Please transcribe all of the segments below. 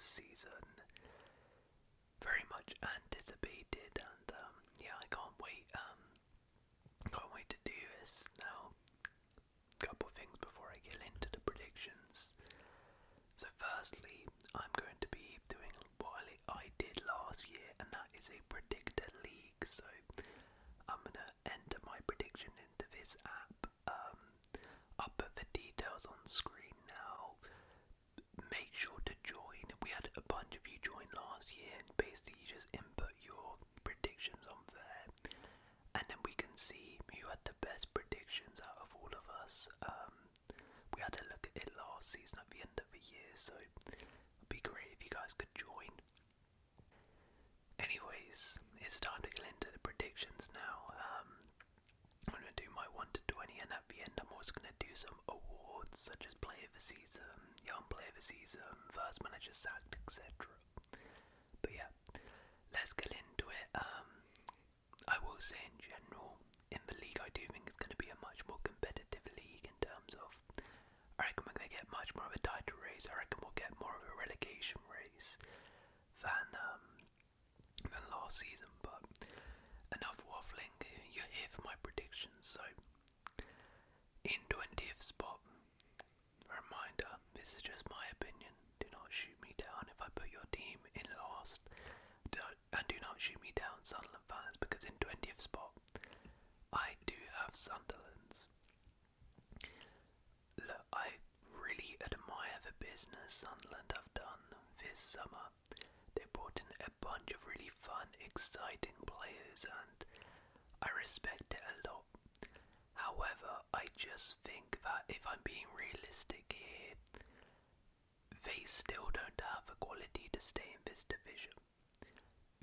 season. Very much anticipated, and yeah, I can't wait. Can't wait to do this now. Couple things before I get into the predictions. So firstly, I'm going to be doing what I did last year, and that is a predictor league. So I'm going to enter my prediction into this app. I'll put the details on screen now. Make sure to join. We had a bunch of you join last year, and basically you just input your predictions on there, and then we can see who had the best predictions out of all of us. We had a look at it last season at the end of the year, so it'd be great if you guys could join. Anyways, it's time to get into the predictions now. I'm going to do my 1 to 20, and at the end I'm also going to do some awards such as Player of the Season, Young Player of the Season, First Manager Sacked, etc. But yeah, let's get into it. I will say in general, in the league I do think it's going to be a much more competitive league in terms of, I reckon we're going to get much more of a title race. I reckon we'll get more of a relegation race than last season, but enough waffling. You're here for my predictions. So in 20th spot, reminder, this is just my opinion, do not shoot me down if I put your team in last, and do not shoot me down, Sunderland fans, because in 20th spot I do have Sunderland's. Look, I really admire the business Sunderland have done this summer. They brought in a bunch of really fun, exciting players, and I respect it a lot. However, I just think that if I'm being realistic here, they still don't have the quality to stay in this division.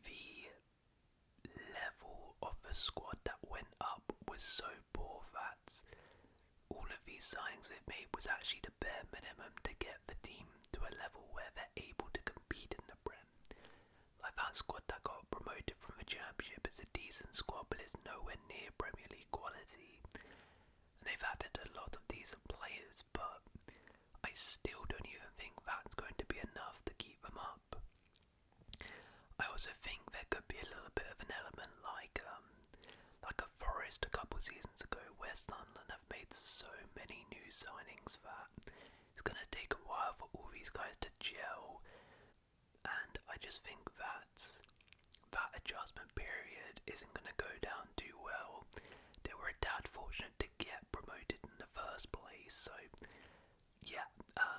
The level of the squad that went up was so poor that all of these signings they've made was actually the bare minimum to get the team to a level where they're able to compete in the Prem. Like that squad that got promoted from the Championship is a decent squad, but it's nowhere near Premier League quality. And they've added a lot of decent players, but I still don't even think that's going to be enough to keep them up. I also think there could be a little bit of an element like a Forest a couple seasons ago, where Sunderland have made so many new signings that it's going to take a while for all these guys to gel, and I just think that adjustment period isn't going to go down too well. They were a tad fortunate to get promoted in the first place, so yeah,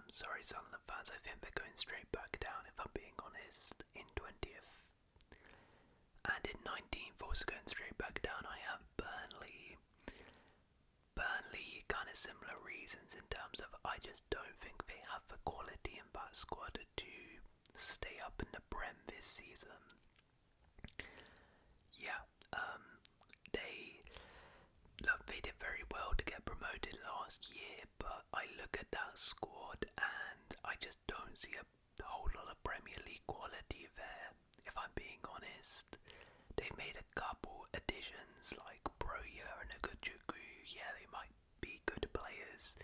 sorry Sunderland fans, I think they're going straight back down if I'm being honest, in 20th. And in 19th, also going straight back down, I have Burnley. Burnley, kind of similar reasons in terms of I just don't think they have the quality in that squad to stay up in the Prem this season. Yeah, they did very well to get promoted last year, but I look at that squad and I just don't see a whole lot of Premier League quality there, if I'm being honest. They've made a couple additions like Broya and Aguchuku. Yeah, they might be good players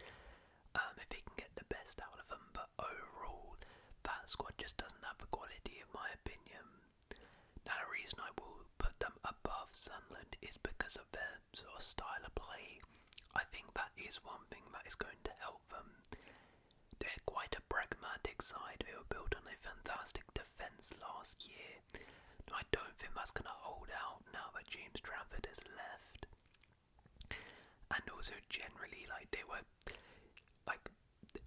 if they can get the best out of them, but overall that squad just doesn't have the quality in my opinion. Now the reason I will put them above Sunderland is because of their sort of style of play. I think that is one thing that is going to help them. They're quite a pragmatic side. They were built on a fantastic defence last year. I don't think that's going to hold out now that James Trafford has left. And also generally,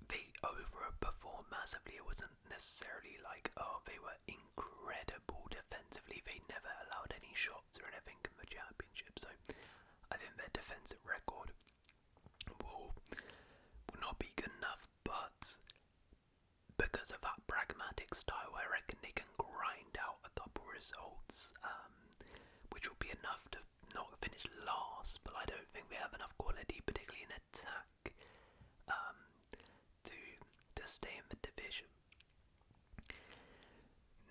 they overperformed massively. It wasn't necessarily they were incredible defensively. They never allowed any shots or anything in the Championship. So I think their defensive record will not be good enough, but because of that pragmatic style, I reckon they can grind out a couple results, which will be enough to not finish last, but I don't think they have enough quality, particularly in attack, to stay in the division.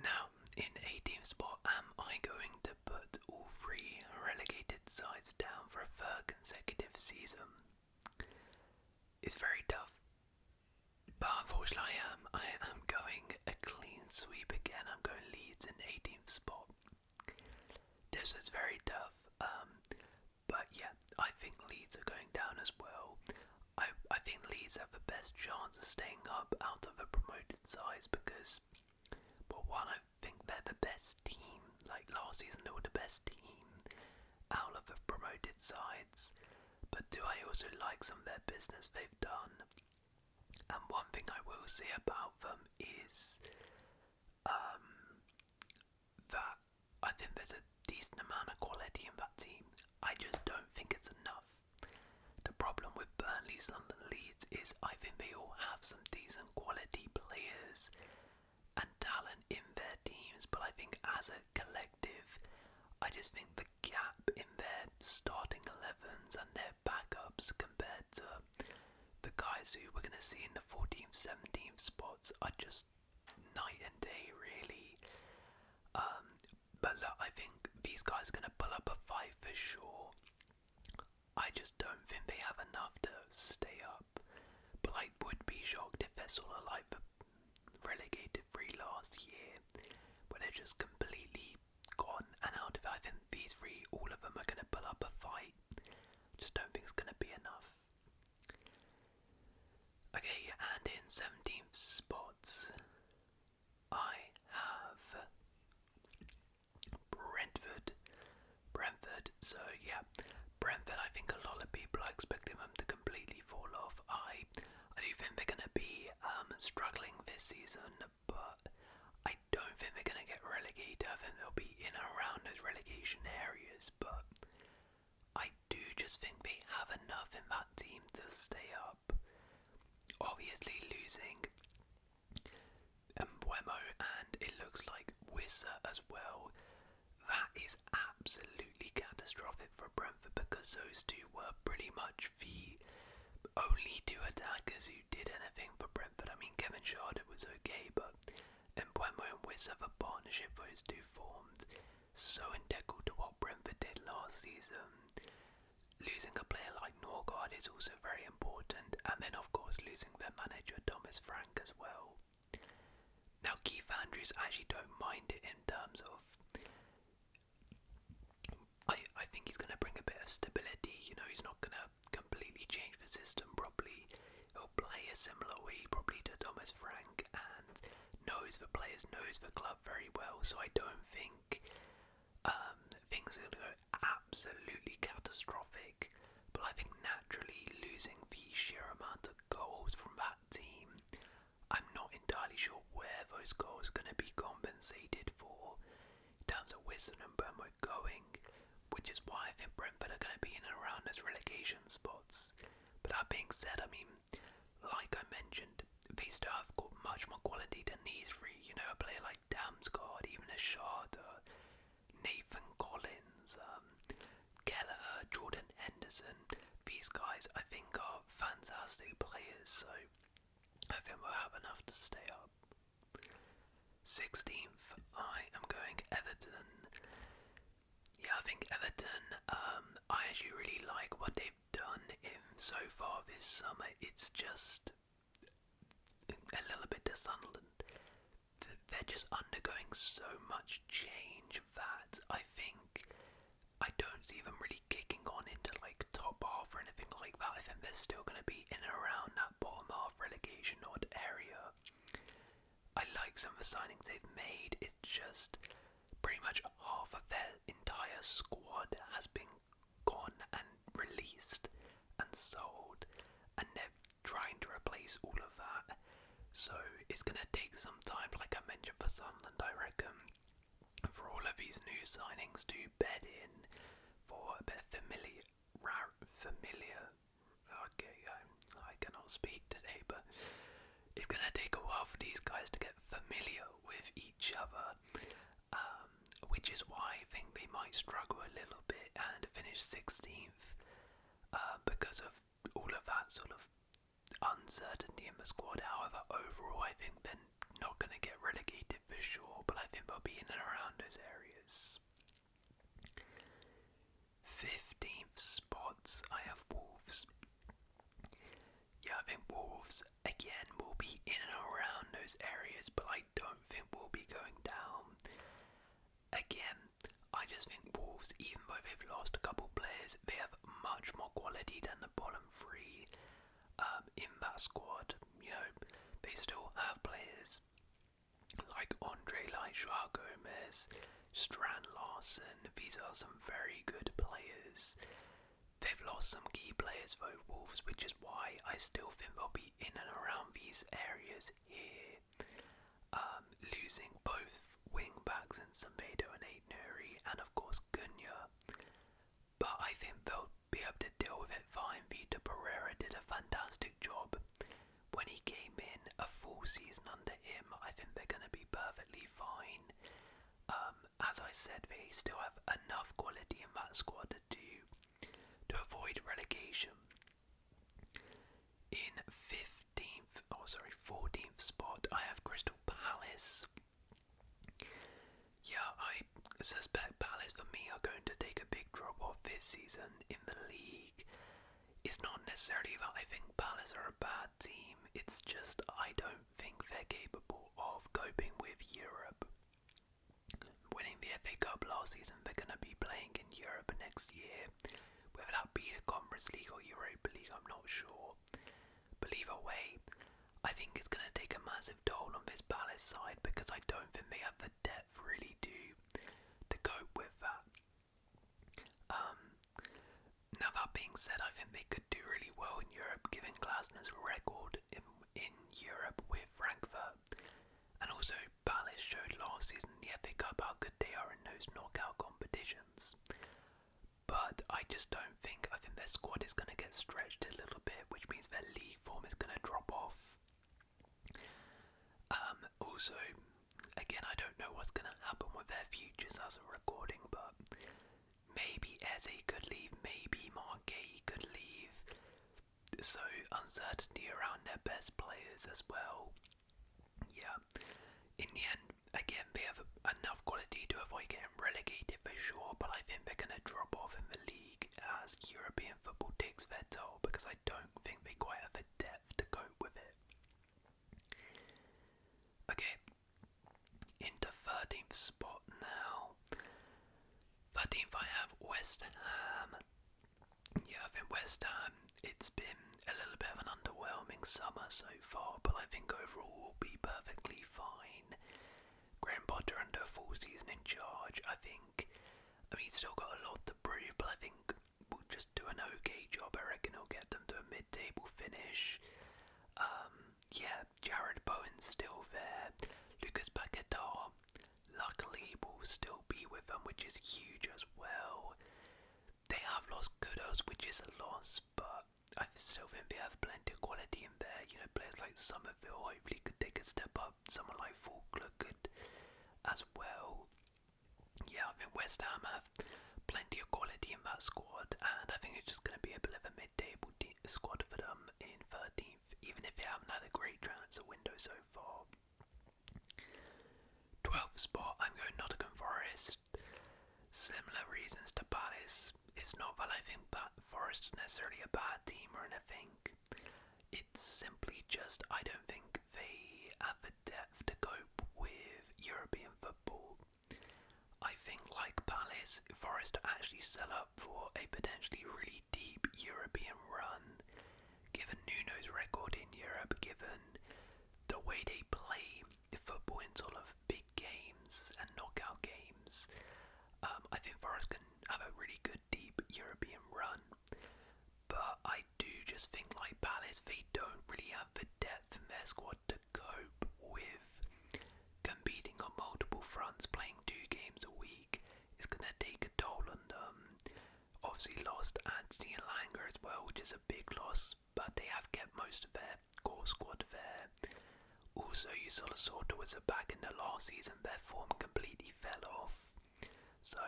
Now, in 18th spot, am I going to put all three relegated sides down for a third consecutive season? It's very tough, but unfortunately I am going a clean sweep again. I'm going Leeds in 18th spot. This was very tough, but yeah, I think Leeds are going down as well. I think Leeds have the best chance of staying up out of the promoted sides because, well, one, I think they're the best team. Like last season, they were the best team out of the promoted sides. But do I also like some of their business they've done? And one thing I will say about them is that I think there's a decent amount of quality in that team. I just don't think it's enough. The problem with Burnley, Sunderland, Leeds is I think they all have some decent quality players and talent in their teams, but I think as a collective, I just think the gap in their starting 11s and their backups compared to the guys who we're going to see in the 14th, 17th spots are just night and day, really. But look, I think these guys are going to pull up a fight for sure. I just don't think they have enough to stay up. But I would be shocked if they're sort of like the relegated three last year, where they're just completely gone and out of it. I think these three, all of them are going to pull up a fight. Just don't think it's going to be enough. Okay, and in 17th spots, I have Brentford. So yeah, Brentford, I think a lot of people are expecting them to completely fall off. I do think they're going to be struggling this season, but I don't think they're going to get relegated. I think they'll be in and around those relegation areas, but I do just think they have enough in that team to stay up. Obviously losing Mbuemo and it looks like Wissa as well. That is absolutely catastrophic for Brentford because those two were pretty much the only two attackers who did anything for Brentford. I mean, Kevin Schade was okay, but Mbuemo and Wissa, the partnership those two formed, so integral to what Brentford did last season. Losing a player like Norgard is also very important, and then of course losing their manager Thomas Frank as well. Now Keith Andrews, I actually don't mind it in terms of I think he's going to bring a bit of stability. You know, he's not going to completely change the system properly. He'll play a similar way probably to Thomas Frank and knows the players, knows the club very well. So I don't think things are going to go absolutely catastrophic. But I think naturally losing the sheer amount of goals from that team, I'm not entirely sure where those goals are going to be compensated for in terms of Wissa and Burma going, which is why I think Brentford are going to be in and around those relegation spots. But that being said, I mean, like I mentioned, they still have got much more quality than these three. You know, a player like Damsgaard, even a Schade, Nathan Collins, Kelleher, Jordan Henderson. These guys, I think, are fantastic players, so I think we'll have enough to stay up. 16th, I am going Everton. Yeah, I think Everton, I actually really like what they've done in so far this summer. It's just a little bit to Sunderland. They're just undergoing so much change that I think I don't see them really kicking on into like top half or anything like that. I think they're still going to be in and around that bottom half relegation odd area. I like some of the signings they've made. It's just pretty much half of their entire squad has been gone and released and sold, and they're trying to replace all of that. So it's going to take some time, like I mentioned for Sunderland, I reckon, for all of these new signings to bed in for a bit of familiar. Okay, I cannot speak today, but it's going to take a while for these guys to get familiar with each other, which is why I think they might struggle a little bit and finish 16th because of all of that sort of uncertainty in the squad. However, overall, I think they're not going to get relegated for sure, but I think they'll be in and around those areas. 15th spots, I have Wolves. Yeah, I think Wolves, again, will be in and around those areas, but I don't think we'll be going down. Again, I just think Wolves, even though they've lost a couple players, they have much more quality than the bottom three in that squad. You know, they still have players like Andre, like Joao Gomez, Strand Larsen. These are some very good players. They've lost some key players though, Wolves, which is why I still think they'll be in and around these areas here. Losing both wing backs in Semedo and Aït-Nouri, and of course Cunha. But I think they'll be able to deal with it fine. Vitor Pereira did a fantastic job when he came in. A full season under him, I think they're going to be perfectly fine. As I said, they still have enough quality in that squad to avoid relegation. In 14th spot, I have Crystal Palace. Yeah, I suspect Palace for me are going to take a big drop off this season in the league. It's not necessarily that I think Palace are a bad team, it's just I don't think they're capable of coping with Europe. Winning the FA Cup last season, they're going to be playing in Europe next year. Whether that be the Conference League or Europa League, I'm not sure. But either way, I think it's going to take a massive toll on this Palace side because I don't think they have the depth really to cope with that. Now that being said, I think they could do really well in Europe given Glasner's record in Europe with Frankfurt. And also Palace showed last season in the FA Cup how good they are in those knockout competitions. But I just don't think, I think their squad is going to get stretched a little bit, which means their league form is going to drop off. Also, again, I don't know what's going to happen with their futures as a recording, but maybe Eze could leave, maybe Marquet could leave. So, uncertainty around their best players as well. Yeah, in the end, again, they have enough quality to avoid getting relegated for sure, but I think they're going to drop off in the league as European football takes their toll because I don't think they quite have the depth to cope with it. Okay, into 13th spot now. 13th I have West Ham. Yeah, I think West Ham, it's been a little bit of an underwhelming summer so far, but I think overall will be perfectly fine. Graham Potter under a full season in charge, I mean he's still got a lot to prove, but I think we'll just do an okay job. I reckon he'll get them to a mid-table finish. Yeah, Jared Bowen's still there. Lucas Paquetá, luckily, will still be with them, which is huge as well. They have lost Kudos, which is a loss, but I still think they have plenty of quality in there. You know, players like Somerville hopefully could take a step up. Someone like Faulkner could as well. Yeah, I think West Ham have plenty of quality in that squad, and I think it's just going to be a bit of a mid-table squad for them in 13th, even if they haven't had a great transfer window so far. 12th spot, I'm going Nottingham Forest. Similar reasons to Palace. It's not that I think Forest is necessarily a bad team or anything. It's simply just I don't think they have the depth to cope with European football. I think like Palace, Forest actually set up for a potentially really deep European run. Given Nuno's record in Europe, given the way they play football in sort of big games and knockout games, I think Forest can have a really good deep European run. But I do just think like Palace, they don't really have the depth in their squad to cope with competing on multiple fronts, playing 2 games a week. It's going to take a toll on them. Obviously lost Anthony Langer as well, which is a big loss, but they have kept most of their core squad there. Also, you sort of saw towards the back in the last season, their form completely fell off. So,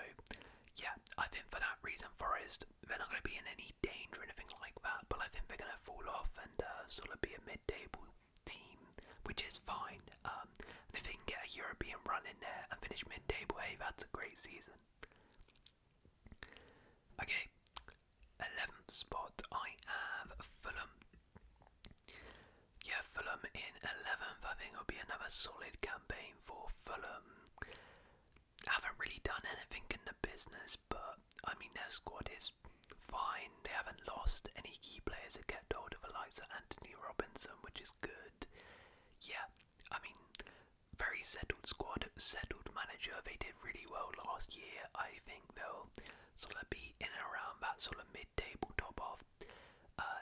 yeah, I think for that reason, Forest, they're not going to be in any danger or anything like that, but I think they're going to fall off and sort of be a mid-table team, which is fine. And if they can get a European run in there and finish mid-table, hey, that's a great season. Okay, 11th spot, I have Fulham. Yeah, Fulham in 11th, I think it'll be business, but I mean their squad is fine. They haven't lost any key players that kept hold of the likes of Anthony Robinson, which is good. Yeah, I mean, very settled squad, settled manager. They did really well last year. I think they'll sort of be in and around that sort of mid-table top half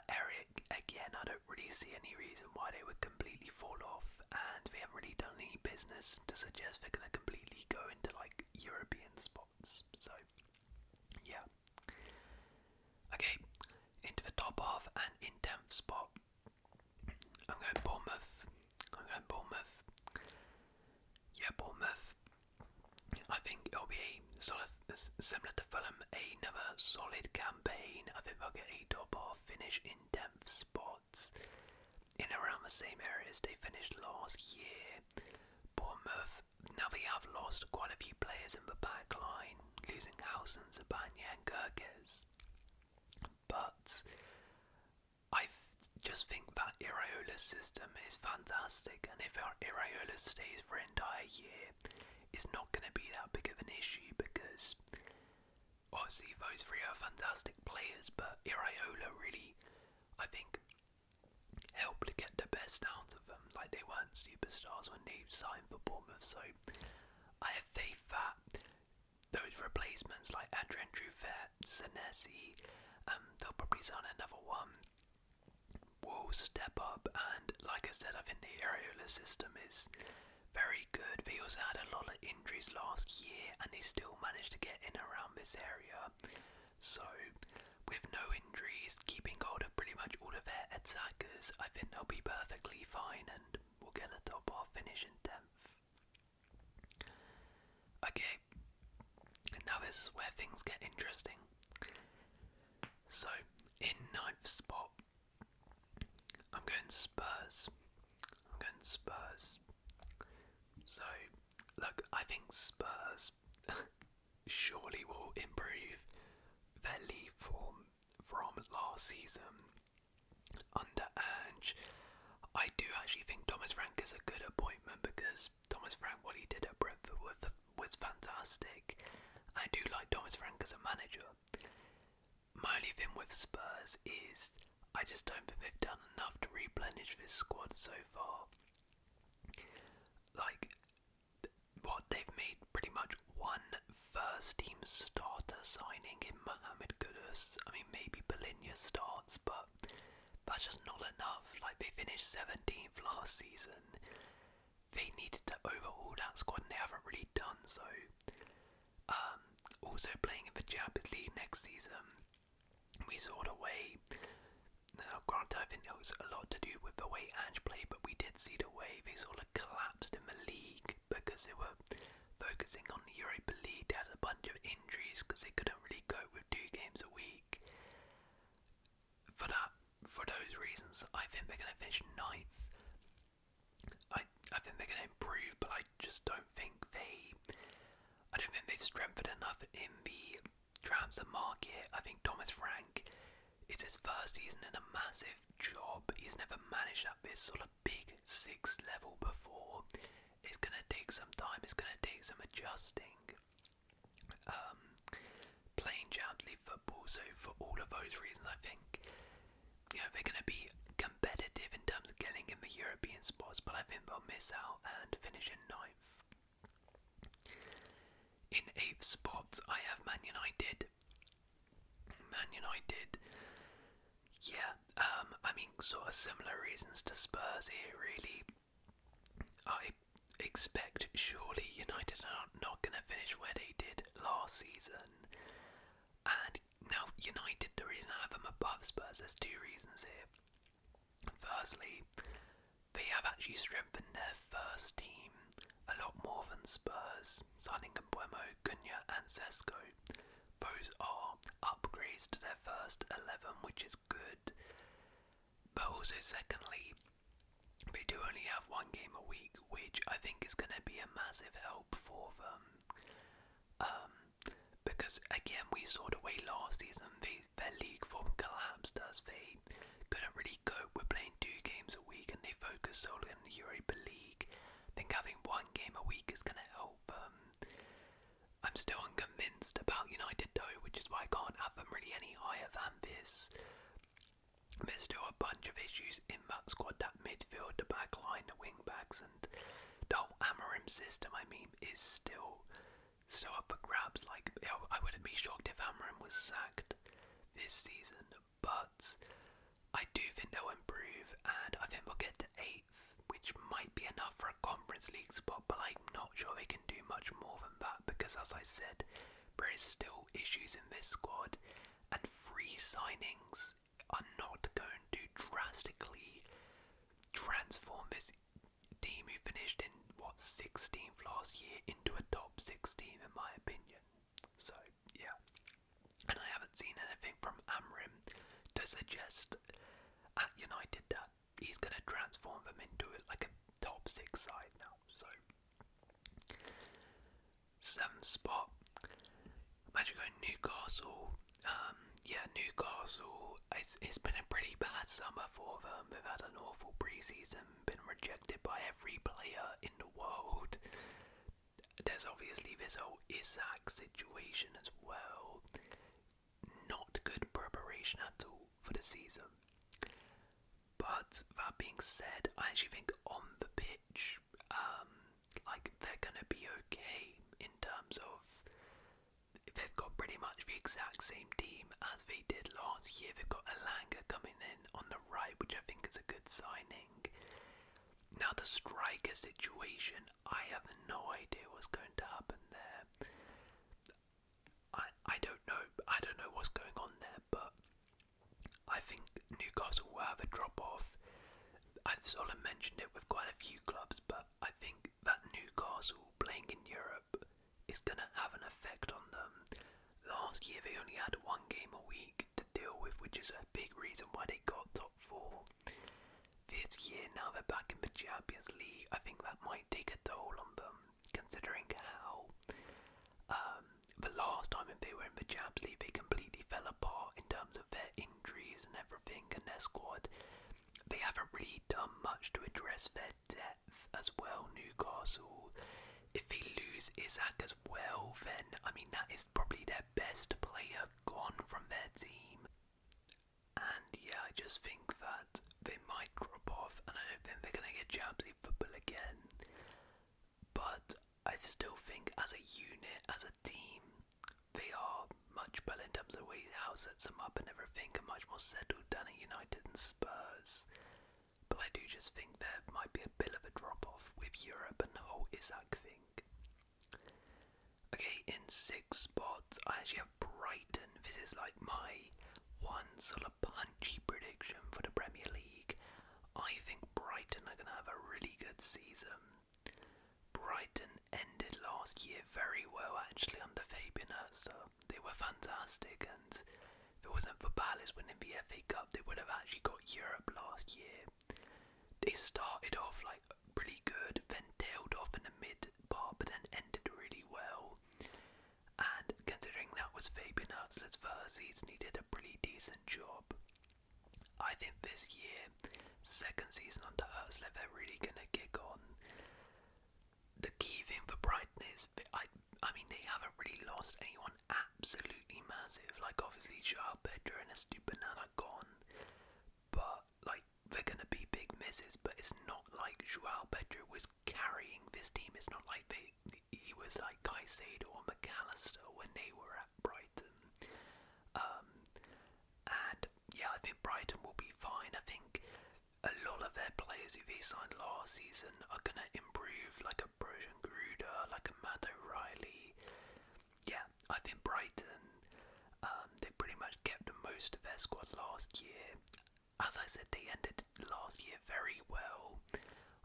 area again. I don't really see any reason why they would completely fall off, and they haven't really done any business to suggest they're going to completely go into like European spots. So yeah. Okay, into the top half and in 10th spot. I'm going Bournemouth. Yeah, Bournemouth. I think it'll be sort of similar to Fulham, another solid campaign. I think they'll get a top half finish in 10th spots, in around the same areas they finished last year. Bournemouth, now they have lost quite a few players in the back line, losing Howson, Zabanya and Gerges. But I just think that Iraola's system is fantastic, and if Iraola stays for an entire year, it's not going to be that big of an issue, because obviously those three are fantastic players, but Iraola really, I think, helped to get the best out of them. Like, they weren't superstars when they signed for Bournemouth, so I have faith that those replacements like Adrian Truffet, Senesi, they'll probably sign another one, will step up, and like I said, I think the Iraola system is very good. They also had a lot of injuries last year, and they still managed to get in around this area. So, with no injuries, keeping hold of pretty much all of their attackers, I think they'll be perfectly fine, and we'll get a top half finish in 10th. Okay, now this is where things get interesting. So, in 9th spot, I'm going Spurs. So, look, I think Spurs surely will improve their league form from last season under Ange. I do actually think Thomas Frank is a good appointment, because Thomas Frank, what he did at Brentford was fantastic. I do like Thomas Frank as a manager. My only thing with Spurs is I just don't think they've done enough to replenish this squad so far. Like, what they've made pretty much one first team starter signing in Mohamed Kudus. I mean, maybe Balinia starts, but that's just not enough. Like, they finished 17th last season. They needed to overhaul that squad, and they haven't really done so. Also playing in the Champions League next season, we saw the way. Now, granted, I think it was a lot to do with the way Ange played, but we did see the way they sort of collapsed in the league because they were focusing on the Europa League. They had a bunch of injuries because they couldn't really cope with 2 games a week. For those reasons, I think they're going to finish 9th. I think they're going to improve, but I just don't think I don't think they've strengthened enough in the transfer market. I think Thomas Frank, it's his first season in a massive job. He's never managed at this sort of big 6th level before. It's going to take some time. It's going to take some adjusting. Playing Champions League football. So for all of those reasons, I think they're going to be competitive in terms of getting in the European spots, but I think they'll miss out and finish in 9th. In 8th spot, I have Man United. Yeah, I mean, sort of similar reasons to Spurs here, really. I expect surely United are not going to finish where they did last season. And now United, the reason I have them above Spurs, there's 2 reasons here. Firstly, they have actually strengthened their first team a lot more than Spurs, signing Mbuemo, Cunha and Sesko. Those are upgrades to their first 11, which is good. But also secondly, they do only have 1 game a week, which I think is going to be a massive help for them. Because again, we saw the way last season their league form collapsed as they couldn't really cope with playing 2 games a week, and they focused solely on the Europa League. I think having 1 game a week is going to help them. I I'm still unconvinced about United though, which is why I can't have them really any higher than this. There's still a bunch of issues in that squad, that midfield, the back line, the wing backs, and the whole Amorim system, I mean, is still up for grabs. Like, I wouldn't be shocked if Amorim was sacked this season, but I do think they'll improve, and I think they'll get to 8th, which might be enough for a Conference League spot, but I'm not sure they can do much more than that, because as I said, there is still issues in this squad, and free signings are not going to drastically transform this team who finished in 16th last year into a top 16 in my opinion. So yeah, and I haven't seen anything from Amorim to suggest at United that he's going to transform them into like a top 6 side now. So 7th spot, I'm actually going Newcastle. Newcastle, it's been a pretty bad summer for them. They've had an awful pre-season, been rejected by every player in the world. There's obviously this whole Isaac situation as well. Not good preparation at all for the season. But that being said, I actually think on the pitch, they're gonna be okay in terms of they've got pretty much the exact same team as they did last year. They've got Elanga coming in on the right, which I think is a good signing. Now the striker situation, I have no idea what's going to happen there. I don't know. I don't know what's going on there, but I think Newcastle will have a drop off. I've sort of mentioned it with quite a few clubs, but I think that Newcastle playing in Europe is going to have an effect on them. Last year they only had 1 game a week to deal with, which is a big reason why they got top 4. This year, now they're back in the Champions League, I think that might take a toll on them, considering how the last time they were in the Champions League they completely fell apart in terms of their injuries and everything, and their squad. They haven't really done much to address their depth as well, Newcastle. If they lose Isaac as well, then, I mean, that is probably their best player gone from their team. And yeah, I just think that they might drop off, and I don't think they're going to get Champions League football again. But I still think as a unit, as a team, they are much better in terms of the way how sets them up and everything, and much more settled than at United and Spurs. But I do just think there might be a bit of a drop off with Europe and the whole Isaac thing. Okay, in 6th spot, I actually have Brighton. This is like my one sort of punchy prediction for the Premier League. I think Brighton are going to have a really good season. Brighton ended last year very well actually under Fabian Hurster. They were fantastic, and if it wasn't for Palace winning the FA Cup, they would have actually got Europe last year. They started off like pretty good, then tailed off in the mid part, but then ended really well. And considering that was Fabian Hurstler's first season, he did a pretty decent job. I think this year, second season under Hurstler, they're really going to kick on. The key thing for Brighton is, I mean, they haven't really lost anyone absolutely massive. Like, obviously, Joao Pedro and Estupiñán are gone. But, like, they're going to be big misses. But it's not like Joao Pedro was carrying this team. It's not like he was like Caicedo or McAllister when they were at Brighton. And, yeah, I think Brighton will be fine. I think a lot of their players who they signed last season are going to improve, like a Brojan Gruder, like a Matt O'Reilly. Yeah, I think Brighton, they pretty much kept the most of their squad last year. As I said, they ended last year very well.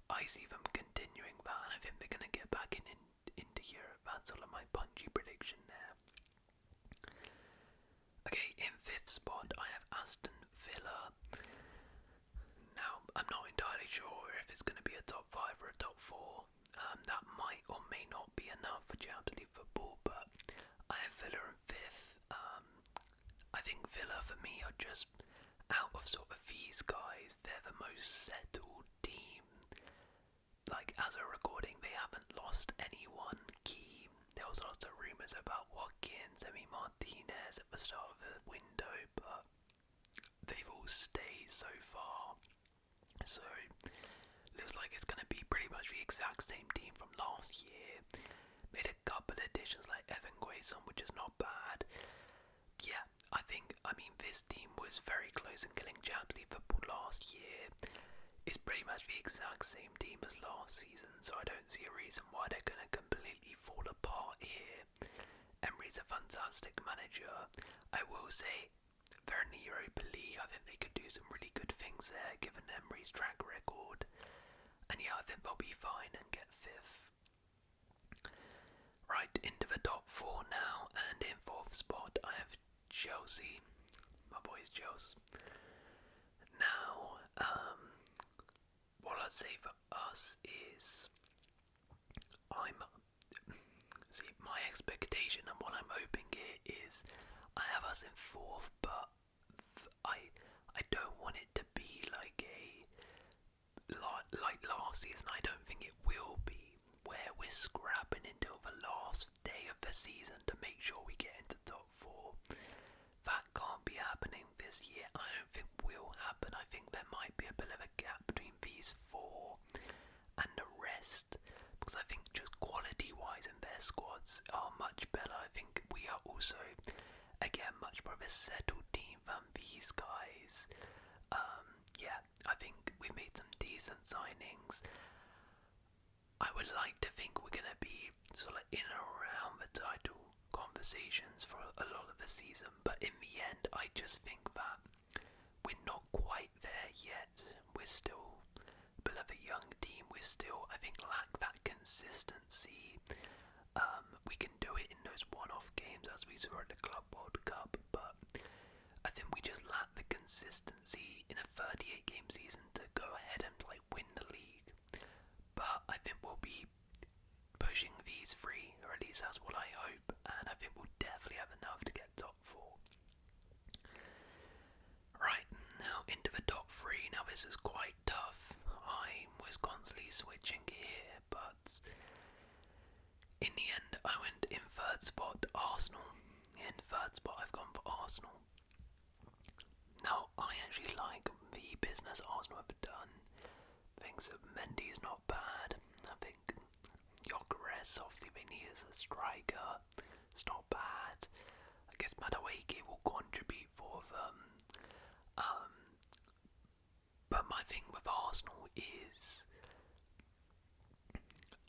I see them continuing that, and I think they're going to get back into Europe. That's all of my punchy prediction there. Okay, in 5th spot, I have Aston Villa. Now, I'm not entirely sure if it's going to be a top 5 or a top 4. That might or may not be enough for Champions League football, but I have Villa in 5th. I think Villa, for me, are just out of sort of these guys, they're the most settled team. Like, as a recording, they haven't lost anyone key. There was lots of rumours concerns about Watkins, Martinez at the start of the window, but they've all stayed so far. So looks like it's going to be pretty much the exact same team from last year. Made a couple additions like Evan Grayson, which is not bad. Yeah, I mean this team was very close in killing Champions League football last year. It's pretty much the exact same team as last season, so I don't see a reason why they're going to completely fall apart here. Emery's a fantastic manager. I will say, they're in the Europa League. I think they could do some really good things there, given Emery's track record. And yeah, I think they'll be fine and get 5th. Right, into the top 4 now, and in 4th spot I have Chelsea. My boys Chelsea. Now, what I'd say for us is, my expectation and what I'm hoping here is I have us in 4th, but I don't want it to be like last season. I don't think it will be, where we're scrapping until the last day of the season to make sure we get into top 4. That can't be happening this year. I don't think will happen. I think there might be a bit of a gap between these 4 and the rest, because I think just quality-wise in their squads are much better. I think we are also, again, much more of a settled team than these guys. Yeah, I think we've made some decent signings. I would like to think we're going to be sort of in and around the title conversations for a lot of the season, but in the end, I just think that we're not quite there yet. We're still a bit of a young team. We still, I think, lack that consistency. We can do it in those one-off games as we saw at the Club World Cup, but I think we just lack the consistency in a 38-game season to go ahead and win the league. But I think we'll be pushing these 3, or at least that's what I hope, and I think we'll definitely have enough to get top 4. Right, now into the top 3. Now this is quite tough. I was constantly switching here, but in the end I went in 3rd spot, Arsenal. In 3rd spot I've gone for Arsenal. Now I actually like the business Arsenal have done. I think Mendy's not bad. I think Gyökeres, obviously they need as a striker. It's not bad. I guess Madueke will contribute for them. But my thing with Arsenal is,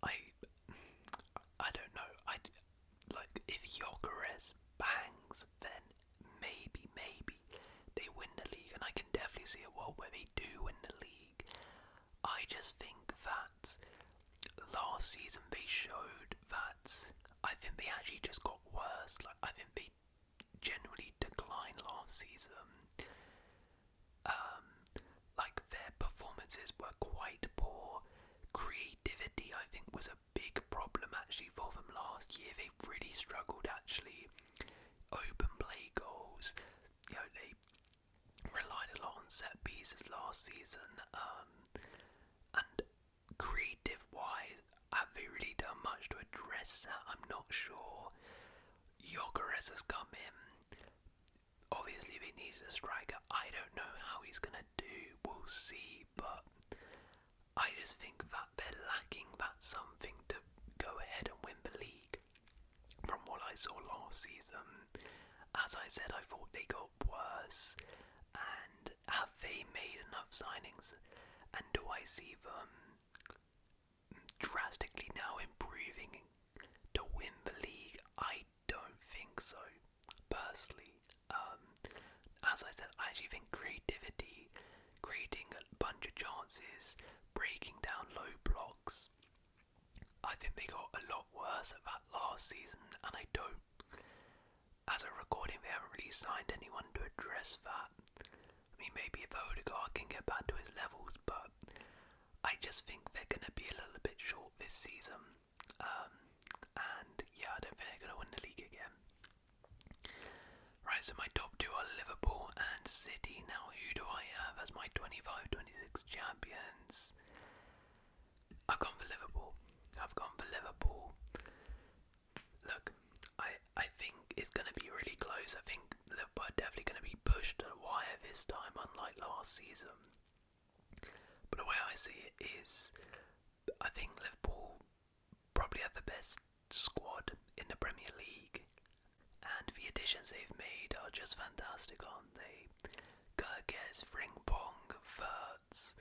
I don't know. If Gyökeres bangs, then maybe they win the league, and I can definitely see a world where they do win the league. I just think that last season they showed that I think they actually just got worse. I think they generally declined last season. Their performances were quite poor. Creativity, I think, was a big problem actually for them last year. They really struggled actually. Open play goals. They relied a lot on set pieces last season. And creative wise, have they really done much to address that? I'm not sure. Gyökeres has come in. Obviously they needed a striker. I don't know how he's gonna do. We'll see, but I just think that they're lacking that something to go ahead and win the league. From what I saw last season, as I said, I thought they got worse. And have they made enough signings? And do I see them drastically now improving to win the league? I don't think so, personally. As I said, I actually think creativity, creating a bunch of chances, breaking down low blocks, I think they got a lot worse at that last season, and I don't, as a recording, they haven't really signed anyone to address that. I mean, maybe if Odegaard can get back to his levels, but I just think they're going to be a little bit short this season. And yeah, I don't think they're going to win the league again. Right, so my top 2 are Liverpool and City. Now, who do I have as my 25-26 champions? I've gone for Liverpool. Look, I news, I think Liverpool are definitely going to be pushed to the wire this time, unlike last season. But the way I see it is, I think Liverpool probably have the best squad in the Premier League, and the additions they've made are just fantastic, aren't they? Gerges, Frimpong, Verts,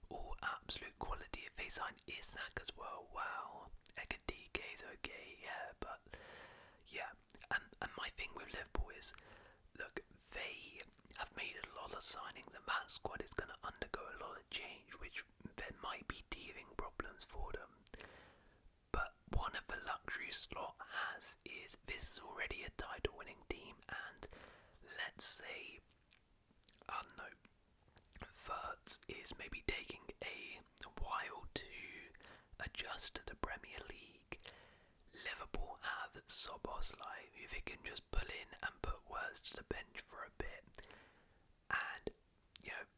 all absolute quality. If they sign Isak as well, wow. Ekadike's okay, yeah, but yeah. And my thing with Liverpool is, look, they have made a lot of signings, and that squad is going to undergo a lot of change, which there might be teething problems for them. But one of the luxuries Slot has is this is already a title-winning team, and let's say, I don't know, Verts is maybe taking a while to adjust to the Premier League. Liverpool have Soboslai, who they can just pull in and put Words to the bench for a bit, and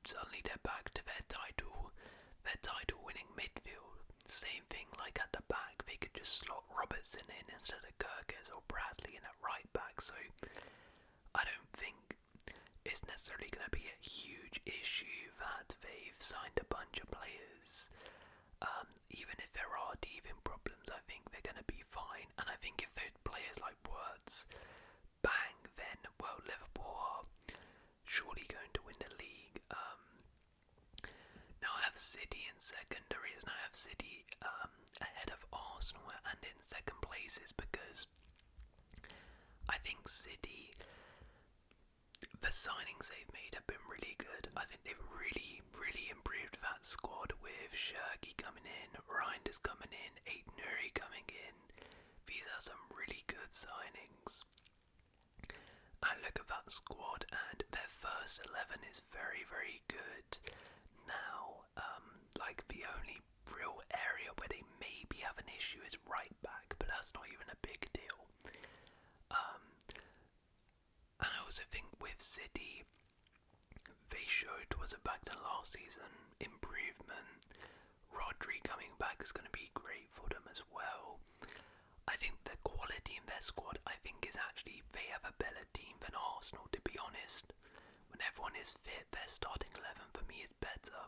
suddenly they're back to their title-winning midfield. Same thing like at the back, they could just slot Robertson in instead of Gerges or Bradley in at right back. So I don't think it's necessarily going to be a huge issue that they've signed a bunch of players. Even if there are teething problems, I think they're going to be fine. And I think if those players like Words bang, then, well, Liverpool are surely going to win the league. Now I have City in second. The reason I have City ahead of Arsenal and in second place is because I think City, the signings they've made have been really good. I think they've really, really improved that squad with Shirky coming in, Reinders coming in, Aït-Nouri coming in. These are some really good signings. I look at that squad and their first 11 is very, very good. Now, like the only real area where they maybe have an issue is right back, but that's not even a big deal. And I also think with City, they showed towards the back to last season improvement. Rodri coming back is going to be great for them as well. I think the quality in their squad, I think, is actually they have a better team than Arsenal, to be honest. When everyone is fit, their starting 11 for me is better.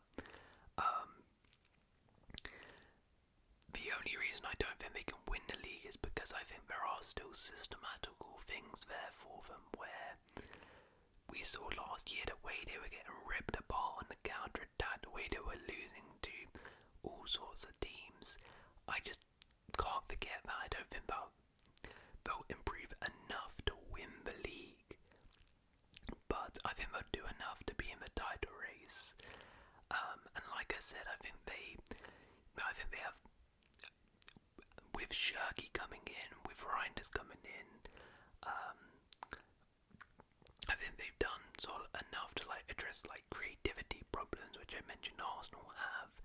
The only reason I don't think they can win the league is because I think there are still systematical things there for them, where we saw last year the way they were getting ripped apart on the counter-attack, the way they were losing to all sorts of teams. I just can't forget that. I don't think they'll improve enough to win the league, but I think they'll do enough to be in the title race. And like I said, I think they have, with Shirky coming in, with Reinders coming in, I think they've done sort of enough to address creativity problems, which I mentioned Arsenal have.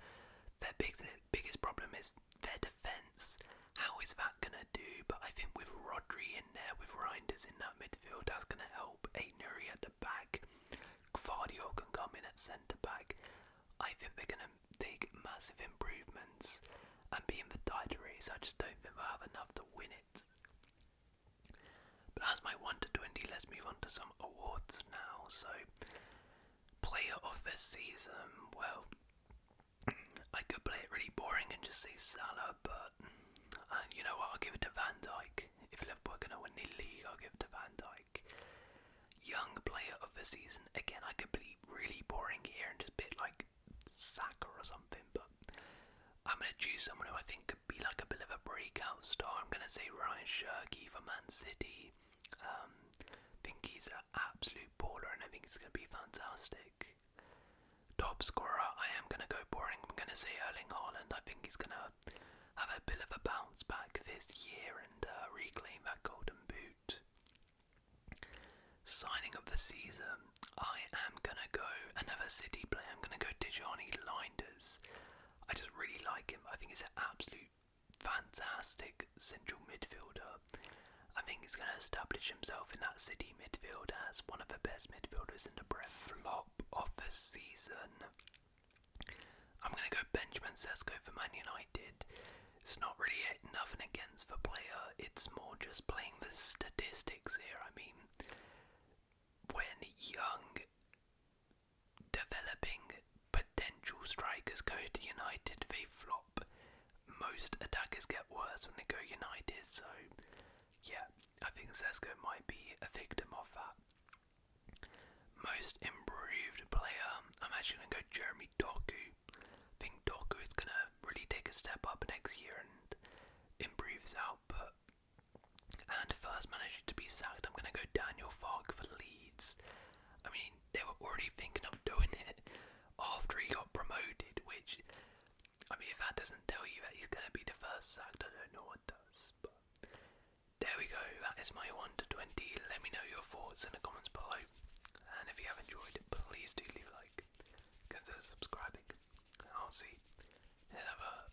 Their biggest problem is their defence. How is that gonna do? But I think with Rodri in there, with Reinders in that midfield, that's gonna help. Aït-Nouri at the back, Gvardiol can come in at centre back. I think they're gonna take massive improvements and be in the title race. I just don't think they'll have enough to win it. But as my 1 to 20, let's move on to some awards now. So, player of the season. Well, I could play it really boring and just say Salah, but you know what? I'll give it to Van Dijk. If Liverpool are gonna win the league, I'll give it to Van Dijk. Young player of the season. Again, I could be really boring here and just bit like Saka or something, but I'm gonna choose someone who I think could be like a bit of a breakout star. I'm gonna say Ryan Shirky for Man City. I think he's an absolute baller, and I think he's gonna be fantastic. Top scorer, I am gonna go boring. I'm gonna say Erling Haaland. I think he's gonna have a bit of a bounce back this year and reclaim that golden boot. Signing of the season, I am gonna go another City player. I'm gonna go Tijani Reinders. I just really like him. I think he's an absolute fantastic central midfielder. I think he's going to establish himself in that City midfield as one of the best midfielders in the Prem. Flop of the season, I'm going to go Benjamin Sesko for Man United. It's not really nothing against the player, it's more just playing the statistics here. I mean, when young, developing potential strikers go to United, they flop. Most attackers get worse when they go United, so yeah, I think Sesko might be a victim of that. Most improved player, I'm actually going to go Jeremy Doku. I think Doku is going to really take a step up next year and improve his output. And first manager to be sacked, I'm going to go Daniel Farke for Leeds. I mean, they were already thinking of doing it after he got promoted, which, I mean, if that doesn't tell you that he's going to be the first sacked, I don't know what does. But there we go, that is my 1 to 20. Let me know your thoughts in the comments below. And if you have enjoyed it, please do leave a like. Consider subscribing. And I'll see you in another